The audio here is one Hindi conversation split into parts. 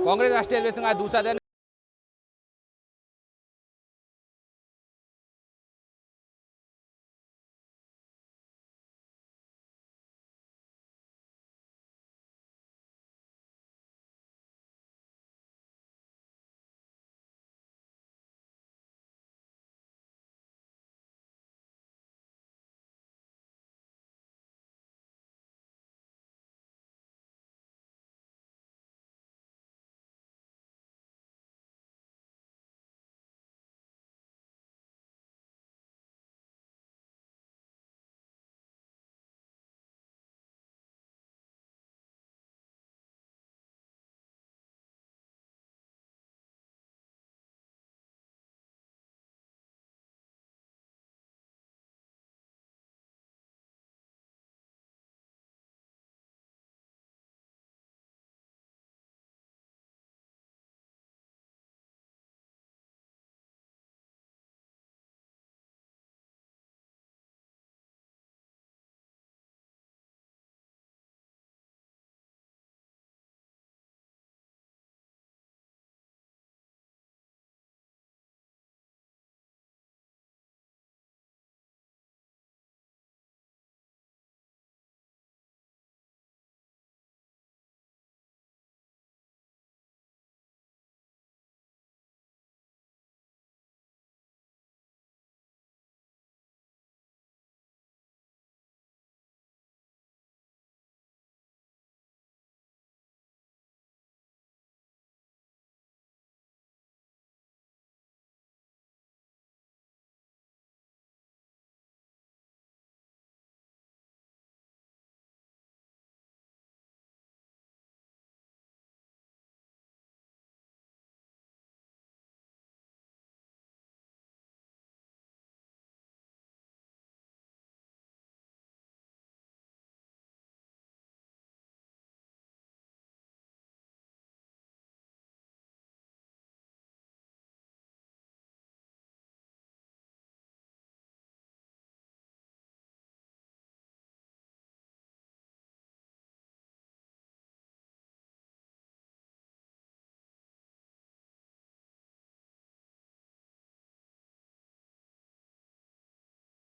कांग्रेस राष्ट्रीय अधिवेशन का दूसरा दिन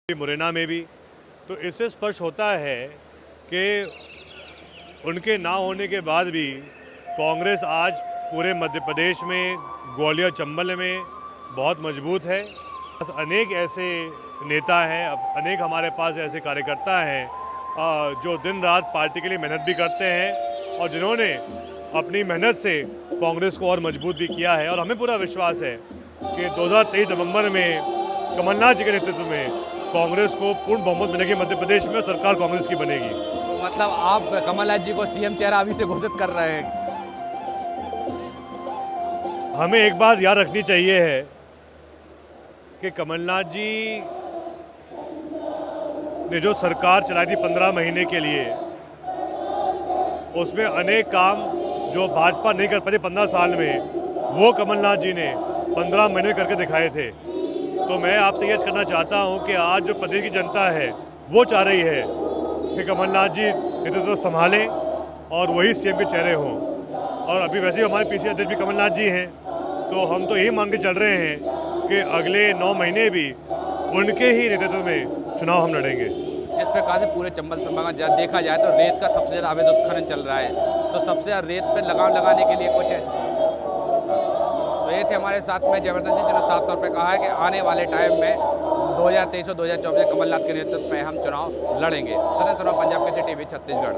मुरैना में भी तो इससे स्पष्ट होता है कि उनके ना होने के बाद भी कांग्रेस आज पूरे मध्य प्रदेश में ग्वालियर चंबल में बहुत मजबूत है। अनेक ऐसे नेता हैं, अनेक हमारे पास ऐसे कार्यकर्ता हैं जो दिन रात पार्टी के लिए मेहनत भी करते हैं और जिन्होंने अपनी मेहनत से कांग्रेस को और मजबूत भी किया है। और हमें पूरा विश्वास है कि 2023 नवंबर में कमलनाथ जी के नेतृत्व में कांग्रेस को पूर्ण बहुमत मिलेगी मध्य प्रदेश में, सरकार कांग्रेस की बनेगी। तो मतलब आप कमलनाथ जी को सीएम चेहरा अभी से घोषित कर रहे हैं? हमें एक बात याद रखनी चाहिए है कि कमलनाथ जी ने जो सरकार चलाई थी 15 महीने के लिए, उसमें अनेक काम जो भाजपा नहीं कर पाती 15 साल में, वो कमलनाथ जी ने 15 महीने करके दिखाए थे। तो मैं आपसे यह करना चाहता हूं कि आज जो प्रदेश की जनता है वो चाह रही है कि कमलनाथ जी नेतृत्व संभालें और वही सीएम के चेहरे हों। और अभी वैसे ही हमारे पीसीसी अध्यक्ष भी कमलनाथ जी हैं, तो हम तो यही मान के चल रहे हैं कि अगले 9 महीने भी उनके ही नेतृत्व में चुनाव हम लड़ेंगे। इस प्रकार से पूरे चंबल संभाग में देखा जाए तो रेत का सबसे ज़्यादा अवैध उत्खनन चल रहा है, तो सबसे ज़्यादा रेत पर लगाम लगाने के लिए कुछ तो ये थे हमारे साथ में जबरदस्त सिंह, जिन्होंने साफ तौर पे कहा है कि आने वाले टाइम में 2023 और 2024 कमलनाथ के नेतृत्व में हम चुनाव लड़ेंगे। सुरेंद्र शर्मा, पंजाब केसरी टीवी, छत्तीसगढ़।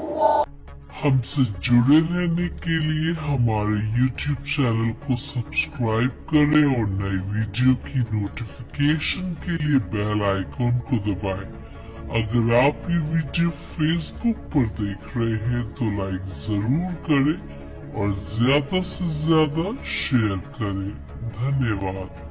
हमसे जुड़े रहने के लिए हमारे YouTube चैनल को सब्सक्राइब करें और नई वीडियो की नोटिफिकेशन के लिए बेल आइकॉन को दबाएं। अगर आप ये वीडियो Facebook पर देख रहे हैं तो लाइक जरूर करें और ज्यादा से ज्यादा शेयर करें। धन्यवाद।